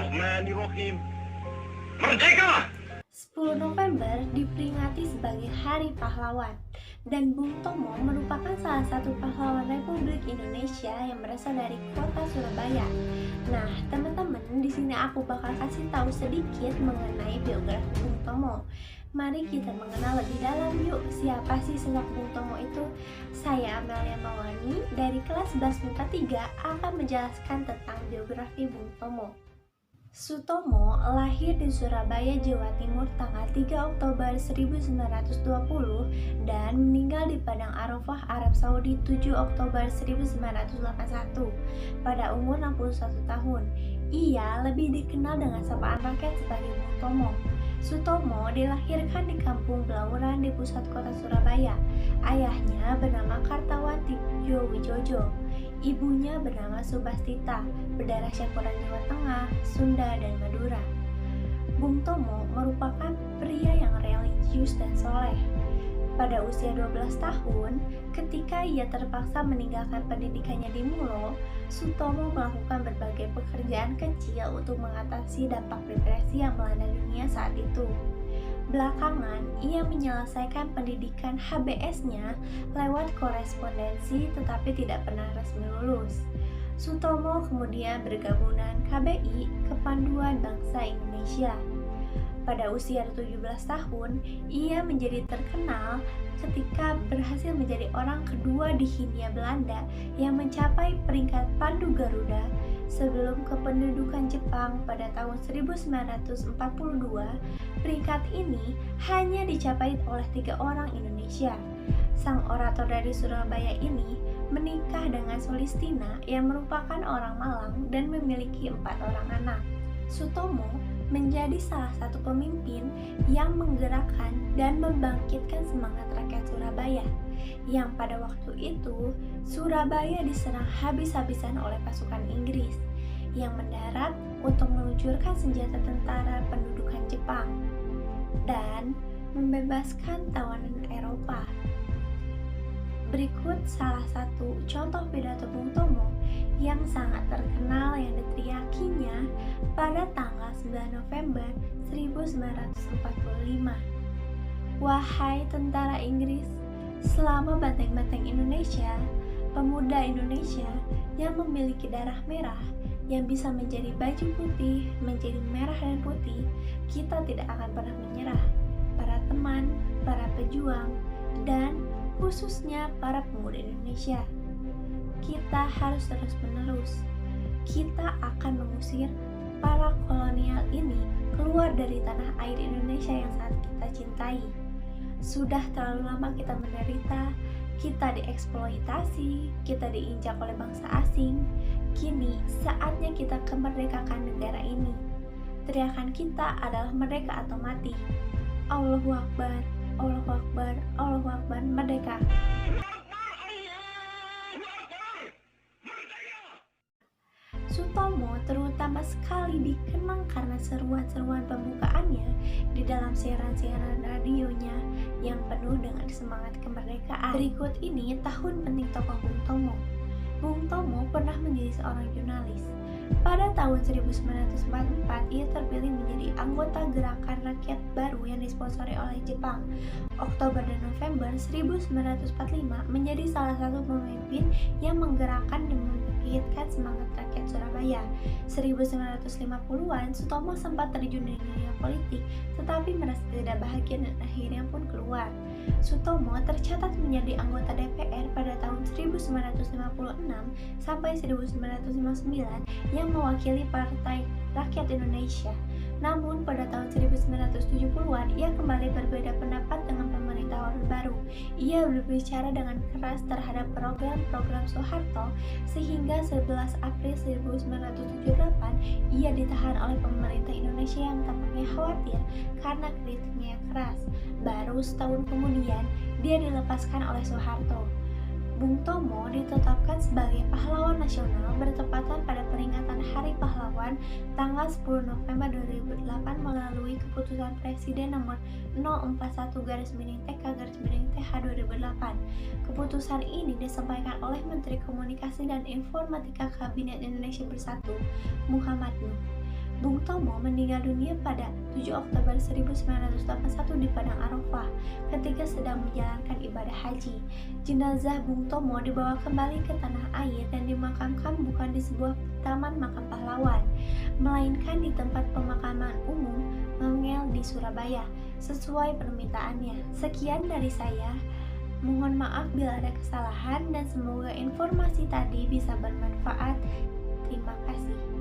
Bismillahirrahmanirrahim. Merdeka! 10 November diperingati sebagai Hari Pahlawan, dan Bung Tomo merupakan salah satu pahlawan Republik Indonesia yang berasal dari kota Surabaya. Nah, teman-teman, di sini aku bakal kasih tahu sedikit mengenai biografi Bung Tomo. Mari kita mengenal lebih dalam yuk, siapa sih sosok Bung Tomo itu? Saya Amelia Mawani dari kelas 11 MIPA 3 akan menjelaskan tentang biografi Bung Tomo. Sutomo lahir di Surabaya, Jawa Timur tanggal 3 Oktober 1920 dan meninggal di Padang Arafah, Arab Saudi 7 Oktober 1981 pada umur 61 tahun. Ia lebih dikenal dengan sapaan rakyat sebagai Bung Tomo. Sutomo dilahirkan di Kampung Blauran di pusat kota Surabaya. Ayahnya bernama Kartawati Wijojo. Ibunya bernama Subastita, berdarah campuran Jawa Tengah, Sunda, dan Madura. Bung Tomo merupakan pria yang religius dan soleh. Pada usia 12 tahun, ketika ia terpaksa meninggalkan pendidikannya di Mulo, Sutomo melakukan berbagai pekerjaan kecil untuk mengatasi dampak depresi yang melanda dunia saat itu. Belakangan, ia menyelesaikan pendidikan HBS-nya lewat korespondensi tetapi tidak pernah resmi lulus. Sutomo kemudian bergabung dengan KBI, Kepanduan Bangsa Indonesia. Pada usia 17 tahun, ia menjadi terkenal ketika berhasil menjadi orang kedua di Hindia Belanda yang mencapai peringkat Pandu Garuda sebelum kependudukan Jepang pada tahun 1942. Peringkat ini hanya dicapai oleh 3 orang Indonesia. Sang orator dari Surabaya ini menikah dengan Sulistina yang merupakan orang Malang dan memiliki 4 orang anak. Sutomo menjadi salah satu pemimpin yang menggerakkan dan membangkitkan semangat rakyat Surabaya, yang pada waktu itu Surabaya diserang habis-habisan oleh pasukan Inggris yang mendarat untuk meluncurkan senjata tentara pendudukan Jepang dan membebaskan tawanan Eropa. Berikut salah satu contoh pidato Bung Tomo yang sangat terkenal yang diteriakinya pada tanggal 9 November 1945. Wahai tentara Inggris, selama benteng-benteng Indonesia, pemuda Indonesia yang memiliki darah merah yang bisa menjadi baju putih, menjadi merah dan putih, kita tidak akan pernah menyerah. Para teman, para pejuang, dan khususnya para pemuda Indonesia, kita harus terus-menerus. Kita akan mengusir para kolonial ini keluar dari tanah air Indonesia yang sangat kita cintai. Sudah terlalu lama kita menderita, kita dieksploitasi, kita diinjak oleh bangsa asing. Kini saatnya kita kemerdekakan negara ini. Teriakan kita adalah merdeka atau mati. Allahu Akbar, Allahu Akbar, Allahu Akbar, merdeka. Sutomo terutama sekali dikenang karena seruan-seruan pembukaannya di dalam siaran-siaran radionya yang penuh dengan semangat kemerdekaan. Berikut ini tahun penting tokoh Bung Tomo. Bung Tomo pernah menjadi seorang jurnalis. Pada tahun 1944, ia terpilih menjadi anggota Gerakan Rakyat Baru yang disponsori oleh Jepang. Oktober dan November 1945 menjadi salah satu pemimpin yang menggerakkan dan membangkitkan semangat rakyat Surabaya. 1950-an, Sutomo sempat terjun di dunia politik, tetapi merasa tidak bahagia dan akhirnya pun keluar. Sutomo tercatat menjadi anggota DPR pada tahun 1956 sampai 1959 yang mewakili Partai Rakyat Indonesia. Namun pada tahun 1970-an ia kembali berbeda pendapat dengan pemerintah Orde Baru. Ia berbicara dengan keras terhadap program-program Soeharto sehingga 11 April 1978 ia ditahan oleh pemerintah Indonesia yang tampaknya khawatir karena kritiknya yang keras. Baru setahun kemudian dia dilepaskan oleh Soeharto. Bung Tomo ditetapkan sebagai pahlawan nasional bertepatan pada peringatan Hari Pahlawan tanggal 10 November 2008 melalui keputusan Presiden nomor 041/TK/TH 2008. Keputusan ini disampaikan oleh Menteri Komunikasi dan Informatika Kabinet Indonesia Bersatu, Muhammad Nuh. Bung Tomo meninggal dunia pada 7 Oktober 1981 di Padang Arafah ketika sedang menjalankan ibadah haji. Jenazah Bung Tomo dibawa kembali ke tanah air dan dimakamkan bukan di sebuah taman makam pahlawan, melainkan di tempat pemakaman umum Mangel di Surabaya, sesuai permintaannya. Sekian dari saya. Mohon maaf bila ada kesalahan dan semoga informasi tadi bisa bermanfaat. Terima kasih.